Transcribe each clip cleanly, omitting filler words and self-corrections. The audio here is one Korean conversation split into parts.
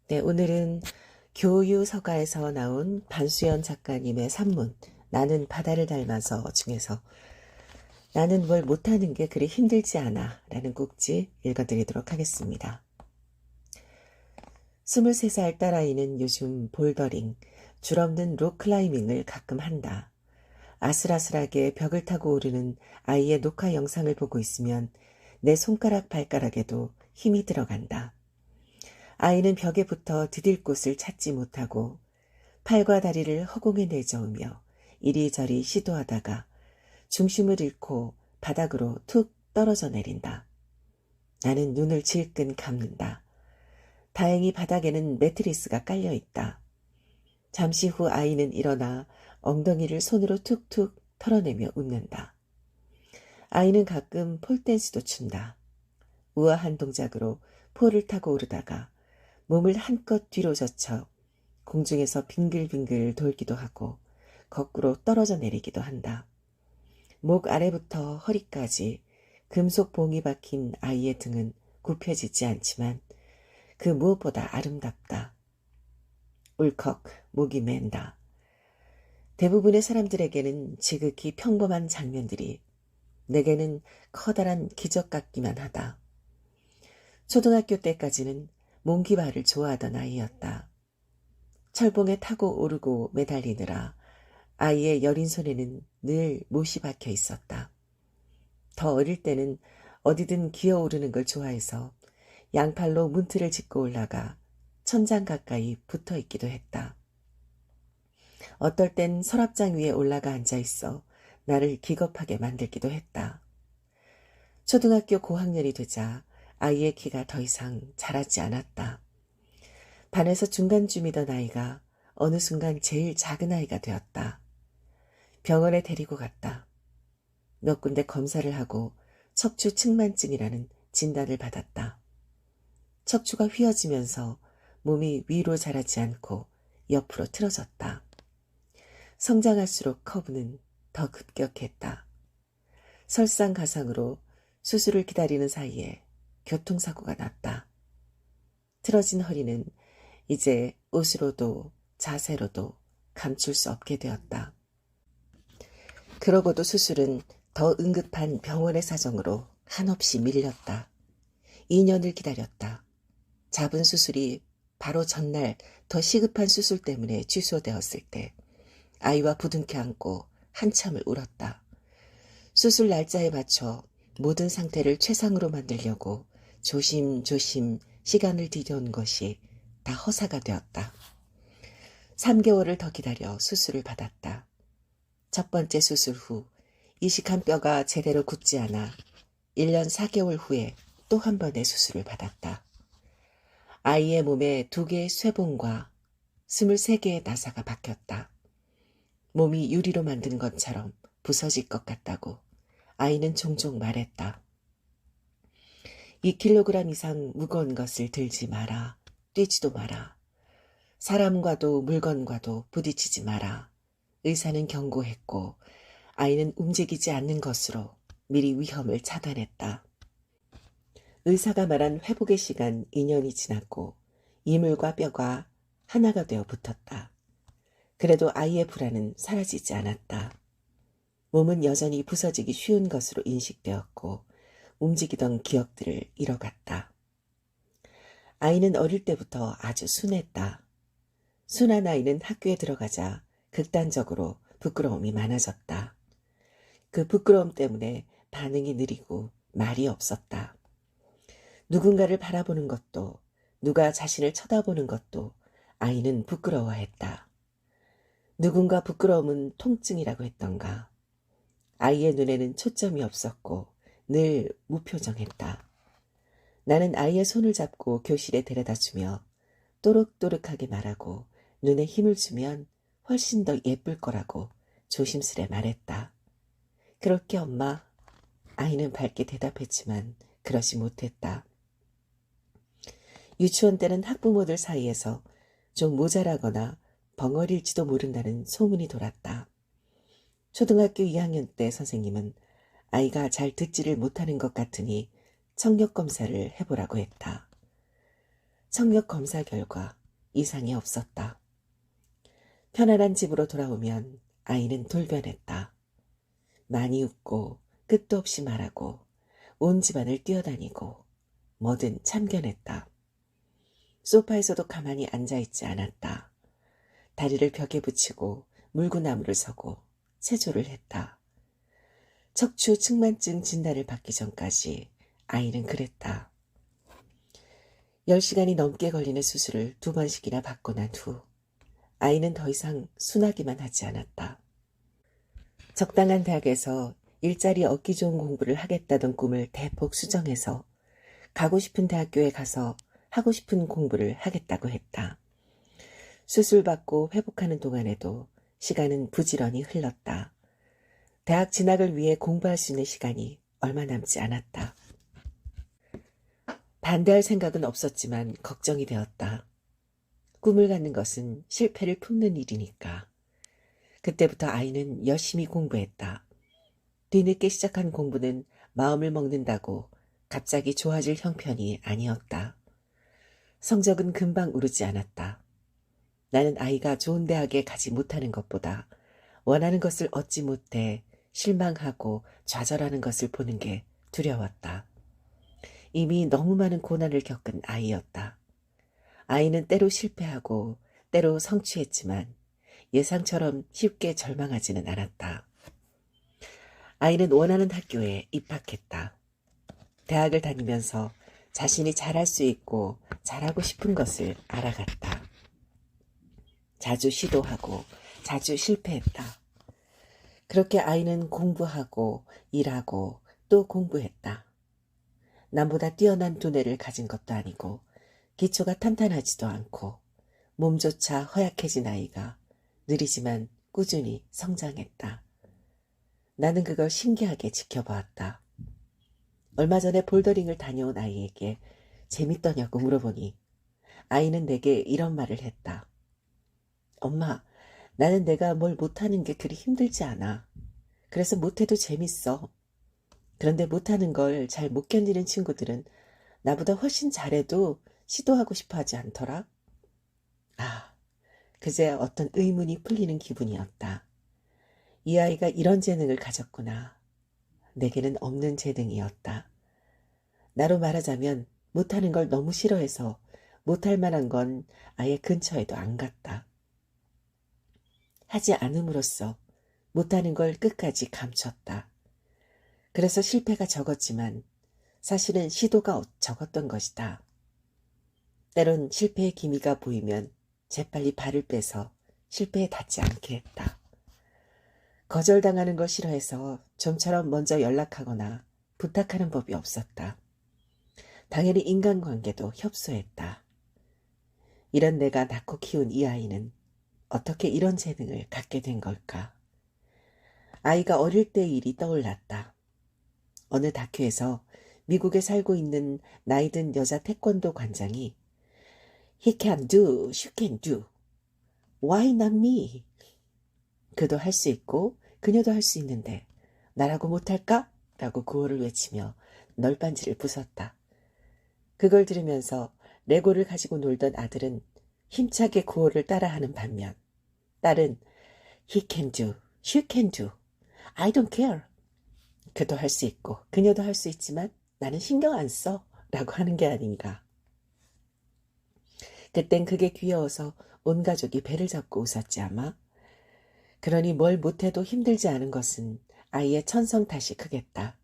네, 오늘은 교유서가에서 나온 반수연 작가님의 산문 나는 바다를 닮아서 중에서 나는 뭘 못하는 게 그리 힘들지 않아 라는 꼭지 읽어드리도록 하겠습니다. 23살 딸아이는 요즘 볼더링, 줄없는 록클라이밍을 가끔 한다. 아슬아슬하게 벽을 타고 오르는 아이의 녹화 영상을 보고 있으면 내 손가락 발가락에도 힘이 들어간다. 아이는 벽에 붙어 디딜 곳을 찾지 못하고 팔과 다리를 허공에 내저으며 이리저리 시도하다가 중심을 잃고 바닥으로 툭 떨어져 내린다. 나는 눈을 질끈 감는다. 다행히 바닥에는 매트리스가 깔려 있다. 잠시 후 아이는 일어나 엉덩이를 손으로 툭툭 털어내며 웃는다. 아이는 가끔 폴댄스도 춘다. 우아한 동작으로 폴을 타고 오르다가 몸을 한껏 뒤로 젖혀 공중에서 빙글빙글 돌기도 하고 거꾸로 떨어져 내리기도 한다. 목 아래부터 허리까지 금속 봉이 박힌 아이의 등은 굽혀지지 않지만 그 무엇보다 아름답다. 울컥 목이 맨다. 대부분의 사람들에게는 지극히 평범한 장면들이 내게는 커다란 기적 같기만 하다. 초등학교 때까지는 몽기바를 좋아하던 아이였다. 철봉에 타고 오르고 매달리느라 아이의 여린 손에는 늘 못이 박혀 있었다. 더 어릴 때는 어디든 기어오르는 걸 좋아해서 양팔로 문틀을 짚고 올라가 천장 가까이 붙어 있기도 했다. 어떨 땐 서랍장 위에 올라가 앉아 있어 나를 기겁하게 만들기도 했다. 초등학교 고학년이 되자 아이의 키가 더 이상 자라지 않았다. 반에서 중간쯤이던 아이가 어느 순간 제일 작은 아이가 되었다. 병원에 데리고 갔다. 몇 군데 검사를 하고 척추 측만증이라는 진단을 받았다. 척추가 휘어지면서 몸이 위로 자라지 않고 옆으로 틀어졌다. 성장할수록 커브는 더 급격했다. 설상가상으로 수술을 기다리는 사이에 교통사고가 났다. 틀어진 허리는 이제 옷으로도 자세로도 감출 수 없게 되었다. 그러고도 수술은 더 응급한 병원의 사정으로 한없이 밀렸다. 2년을 기다렸다. 잡은 수술이 바로 전날 더 시급한 수술 때문에 취소되었을 때 아이와 부둥켜 안고 한참을 울었다. 수술 날짜에 맞춰 모든 상태를 최상으로 만들려고 조심조심 시간을 들여온 것이 다 허사가 되었다. 3개월을 더 기다려 수술을 받았다. 첫 번째 수술 후 이식한 뼈가 제대로 굳지 않아 1년 4개월 후에 또 한 번의 수술을 받았다. 아이의 몸에 2개의 쇠봉과 23개의 나사가 박혔다. 몸이 유리로 만든 것처럼 부서질 것 같다고 아이는 종종 말했다. 2kg 이상 무거운 것을 들지 마라. 뛰지도 마라. 사람과도 물건과도 부딪히지 마라. 의사는 경고했고 아이는 움직이지 않는 것으로 미리 위험을 차단했다. 의사가 말한 회복의 시간 2년이 지났고 이물과 뼈가 하나가 되어 붙었다. 그래도 아이의 불안은 사라지지 않았다. 몸은 여전히 부서지기 쉬운 것으로 인식되었고 움직이던 기억들을 잃어갔다. 아이는 어릴 때부터 아주 순했다. 순한 아이는 학교에 들어가자 극단적으로 부끄러움이 많아졌다. 그 부끄러움 때문에 반응이 느리고 말이 없었다. 누군가를 바라보는 것도 누가 자신을 쳐다보는 것도 아이는 부끄러워했다. 누군가 부끄러움은 통증이라고 했던가. 아이의 눈에는 초점이 없었고 늘 무표정했다. 나는 아이의 손을 잡고 교실에 데려다주며 또록또록하게 말하고 눈에 힘을 주면 훨씬 더 예쁠 거라고 조심스레 말했다. 그렇게 엄마. 아이는 밝게 대답했지만 그러지 못했다. 유치원 때는 학부모들 사이에서 좀 모자라거나 벙어릴지도 모른다는 소문이 돌았다. 초등학교 2학년 때 선생님은 아이가 잘 듣지를 못하는 것 같으니 청력 검사를 해보라고 했다. 성력 검사 결과 이상이 없었다. 편안한 집으로 돌아오면 아이는 돌변했다. 많이 웃고 끝도 없이 말하고 온 집안을 뛰어다니고 뭐든 참견했다. 소파에서도 가만히 앉아있지 않았다. 다리를 벽에 붙이고 물구나무를 서고 체조를 했다. 척추 측만증 진단을 받기 전까지 아이는 그랬다. 10시간이 넘게 걸리는 수술을 2번씩이나 받고 난 후 아이는 더 이상 순하기만 하지 않았다. 적당한 대학에서 일자리 얻기 좋은 공부를 하겠다던 꿈을 대폭 수정해서 가고 싶은 대학교에 가서 하고 싶은 공부를 하겠다고 했다. 수술받고 회복하는 동안에도 시간은 부지런히 흘렀다. 대학 진학을 위해 공부할 수 있는 시간이 얼마 남지 않았다. 반대할 생각은 없었지만 걱정이 되었다. 꿈을 갖는 것은 실패를 품는 일이니까. 그때부터 아이는 열심히 공부했다. 뒤늦게 시작한 공부는 마음을 먹는다고 갑자기 좋아질 형편이 아니었다. 성적은 금방 오르지 않았다. 나는 아이가 좋은 대학에 가지 못하는 것보다 원하는 것을 얻지 못해 실망하고 좌절하는 것을 보는 게 두려웠다. 이미 너무 많은 고난을 겪은 아이였다. 아이는 때로 실패하고 때로 성취했지만 예상처럼 쉽게 절망하지는 않았다. 아이는 원하는 학교에 입학했다. 대학을 다니면서 자신이 잘할 수 있고 잘하고 싶은 것을 알아갔다. 자주 시도하고 자주 실패했다. 그렇게 아이는 공부하고 일하고 또 공부했다. 남보다 뛰어난 두뇌를 가진 것도 아니고 기초가 탄탄하지도 않고 몸조차 허약해진 아이가 느리지만 꾸준히 성장했다. 나는 그걸 신기하게 지켜보았다. 얼마 전에 볼더링을 다녀온 아이에게 재밌더냐고 물어보니 아이는 내게 이런 말을 했다. 엄마, 나는 내가 뭘 못하는 게 그리 힘들지 않아. 그래서 못해도 재밌어. 그런데 못하는 걸 잘 못 견디는 친구들은 나보다 훨씬 잘해도 시도하고 싶어 하지 않더라. 아, 그제 어떤 의문이 풀리는 기분이었다. 이 아이가 이런 재능을 가졌구나. 내게는 없는 재능이었다. 나로 말하자면 못하는 걸 너무 싫어해서 못할 만한 건 아예 근처에도 안 갔다. 하지 않음으로써 못하는 걸 끝까지 감췄다. 그래서 실패가 적었지만 사실은 시도가 적었던 것이다. 때론 실패의 기미가 보이면 재빨리 발을 빼서 실패에 닿지 않게 했다. 거절당하는 걸 싫어해서 좀처럼 먼저 연락하거나 부탁하는 법이 없었다. 당연히 인간관계도 협소했다. 이런 내가 낳고 키운 이 아이는 어떻게 이런 재능을 갖게 된 걸까? 아이가 어릴 때의 일이 떠올랐다. 어느 다큐에서 미국에 살고 있는 나이든 여자 태권도 관장이 He can do, she can do. Why not me? 그도 할 수 있고 그녀도 할 수 있는데 나라고 못할까? 라고 구호를 외치며 널빤지를 부쉈다. 그걸 들으면서 레고를 가지고 놀던 아들은 힘차게 구호를 따라하는 반면 딸은 He can do, she can do. I don't care. 그도 할 수 있고 그녀도 할 수 있지만 나는 신경 안 써. 라고 하는 게 아닌가. 그땐 그게 귀여워서 온 가족이 배를 잡고 웃었지 아마. 그러니 뭘 못해도 힘들지 않은 것은 아이의 천성 탓이 크겠다.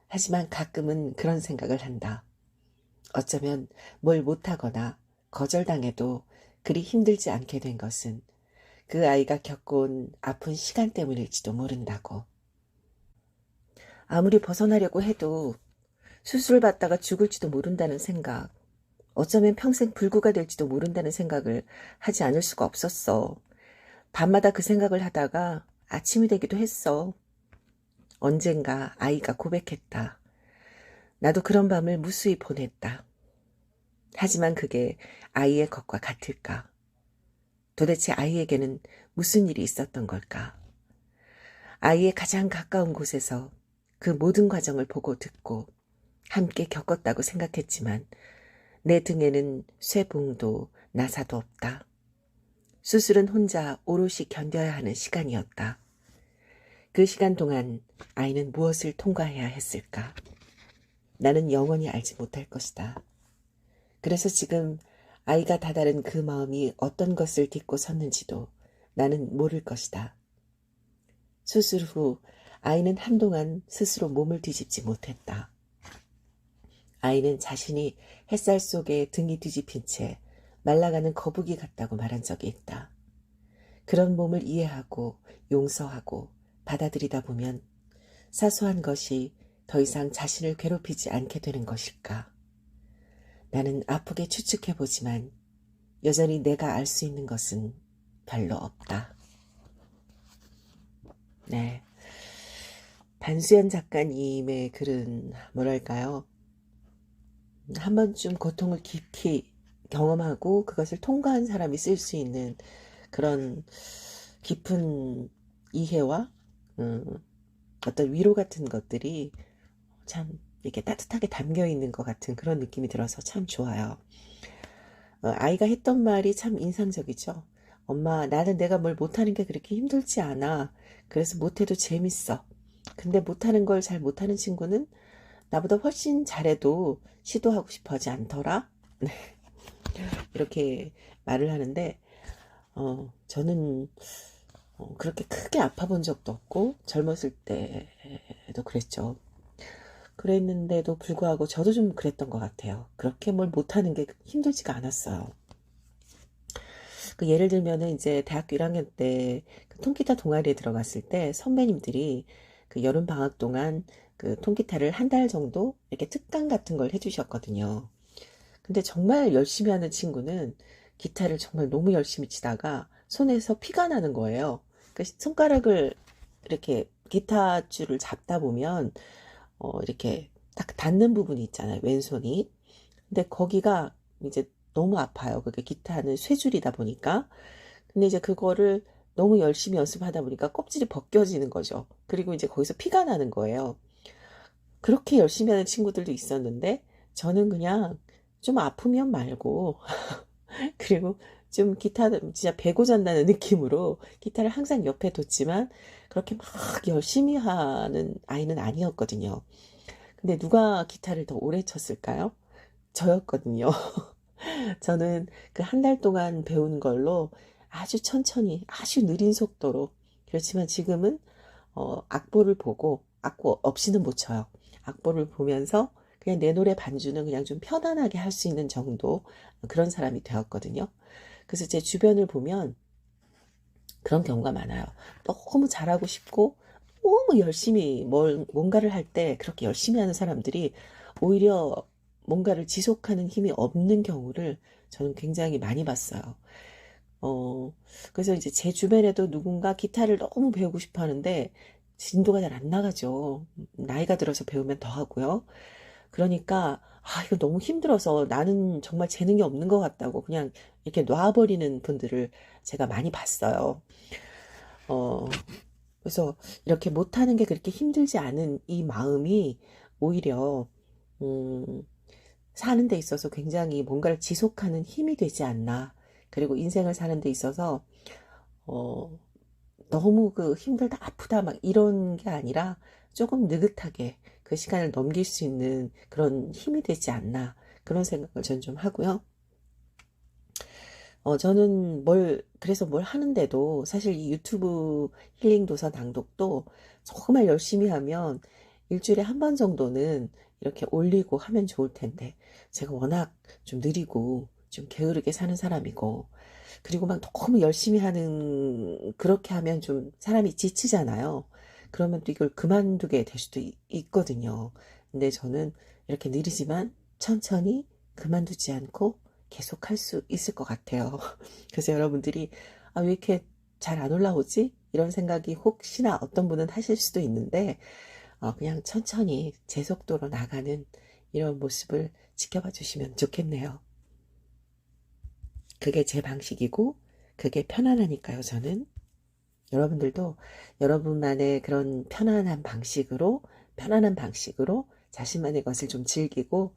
하지만 가끔은 그런 생각을 한다. 어쩌면 뭘 못하거나 거절당해도 그리 힘들지 않게 된 것은 그 아이가 겪어온 아픈 시간 때문일지도 모른다고. 아무리 벗어나려고 해도 수술을 받다가 죽을지도 모른다는 생각, 어쩌면 평생 불구가 될지도 모른다는 생각을 하지 않을 수가 없었어. 밤마다 그 생각을 하다가 아침이 되기도 했어. 언젠가 아이가 고백했다. 나도 그런 밤을 무수히 보냈다. 하지만 그게 아이의 것과 같을까? 도대체 아이에게는 무슨 일이 있었던 걸까? 아이의 가장 가까운 곳에서 그 모든 과정을 보고 듣고 함께 겪었다고 생각했지만 내 등에는 쇠봉도 나사도 없다. 수술은 혼자 오롯이 견뎌야 하는 시간이었다. 그 시간 동안 아이는 무엇을 통과해야 했을까? 나는 영원히 알지 못할 것이다. 그래서 지금 아이가 다다른 그 마음이 어떤 것을 딛고 섰는지도 나는 모를 것이다. 수술 후 아이는 한동안 스스로 몸을 뒤집지 못했다. 아이는 자신이 햇살 속에 등이 뒤집힌 채 말라가는 거북이 같다고 말한 적이 있다. 그런 몸을 이해하고 용서하고 받아들이다 보면 사소한 것이 더 이상 자신을 괴롭히지 않게 되는 것일까? 나는 아프게 추측해보지만 여전히 내가 알 수 있는 것은 별로 없다. 네. 반수연 작가님의 글은 뭐랄까요? 한 번쯤 고통을 깊이 경험하고 그것을 통과한 사람이 쓸 수 있는 그런 깊은 이해와 어떤 위로 같은 것들이 참 이렇게 따뜻하게 담겨 있는 것 같은 그런 느낌이 들어서 참 좋아요. 아이가 했던 말이 참 인상적이죠. 엄마, 나는 내가 뭘 못하는 게 그렇게 힘들지 않아. 그래서 못해도 재밌어. 근데 못하는 걸 잘 못하는 친구는 나보다 훨씬 잘해도 시도하고 싶어 하지 않더라. 네. 이렇게 말을 하는데 저는 그렇게 크게 아파본 적도 없고 젊었을 때도 그랬죠. 그랬는데도 불구하고 저도 좀 그랬던 것 같아요. 그렇게 뭘 못하는 게 힘들지가 않았어요. 그 예를 들면은 이제 대학교 1학년 때 그 통기타 동아리에 들어갔을 때 선배님들이 그 여름 방학 동안 그 통기타를 한 달 정도 이렇게 특강 같은 걸 해주셨거든요. 근데 정말 열심히 하는 친구는 기타를 정말 너무 열심히 치다가 손에서 피가 나는 거예요. 그러니까 손가락을 이렇게 기타 줄을 잡다 보면 이렇게 딱 닿는 부분이 있잖아요. 왼손이. 근데 거기가 이제 너무 아파요. 그게 기타는 쇠줄이다 보니까. 근데 이제 그거를 너무 열심히 연습하다 보니까 껍질이 벗겨지는 거죠. 그리고 이제 거기서 피가 나는 거예요. 그렇게 열심히 하는 친구들도 있었는데 저는 그냥 좀 아프면 말고 그리고 좀 기타를 진짜 배고 잔다는 느낌으로 기타를 항상 옆에 뒀지만 그렇게 막 열심히 하는 아이는 아니었거든요. 근데 누가 기타를 더 오래 쳤을까요? 저였거든요. 저는 그 한 달 동안 배운 걸로 아주 천천히, 아주 느린 속도로. 그렇지만 지금은, 악보를 보고, 악보 없이는 못 쳐요. 악보를 보면서 그냥 내 노래 반주는 그냥 좀 편안하게 할 수 있는 정도, 그런 사람이 되었거든요. 그래서 제 주변을 보면 그런 경우가 많아요. 너무 잘하고 싶고, 너무 열심히 뭔가를 할 때 그렇게 열심히 하는 사람들이 오히려 뭔가를 지속하는 힘이 없는 경우를 저는 굉장히 많이 봤어요. 그래서 이제 제 주변에도 누군가 기타를 너무 배우고 싶어 하는데 진도가 잘 안 나가죠. 나이가 들어서 배우면 더 하고요. 그러니까, 이거 너무 힘들어서 나는 정말 재능이 없는 것 같다고 그냥 이렇게 놔버리는 분들을 제가 많이 봤어요. 어, 그래서 이렇게 못하는 게 그렇게 힘들지 않은 이 마음이 오히려, 음, 사는 데 있어서 굉장히 뭔가를 지속하는 힘이 되지 않나. 그리고 인생을 사는 데 있어서, 어, 너무 그 힘들다, 아프다, 막 이런 게 아니라 조금 느긋하게 그 시간을 넘길 수 있는 그런 힘이 되지 않나. 그런 생각을 전 좀 하고요. 저는 그래서 뭘 하는데도 사실 이 유튜브 힐링 도서 낭독도 정말 열심히 하면 일주일에 한 번 정도는 이렇게 올리고 하면 좋을 텐데 제가 워낙 좀 느리고 좀 게으르게 사는 사람이고 그리고 막 너무 열심히 하는 그렇게 하면 좀 사람이 지치잖아요. 그러면 또 이걸 그만두게 될 수도 있거든요. 근데 저는 이렇게 느리지만 천천히 그만두지 않고 계속 할 수 있을 것 같아요. 그래서 여러분들이 왜 이렇게 잘 안 올라오지? 이런 생각이 혹시나 어떤 분은 하실 수도 있는데 그냥 천천히 제 속도로 나가는 이런 모습을 지켜봐 주시면 좋겠네요. 그게 제 방식이고 그게 편안하니까요, 저는. 여러분들도 여러분만의 그런 편안한 방식으로 자신만의 것을 좀 즐기고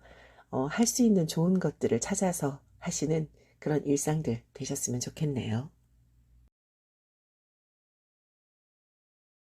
할 수 있는 좋은 것들을 찾아서 하시는 그런 일상들 되셨으면 좋겠네요.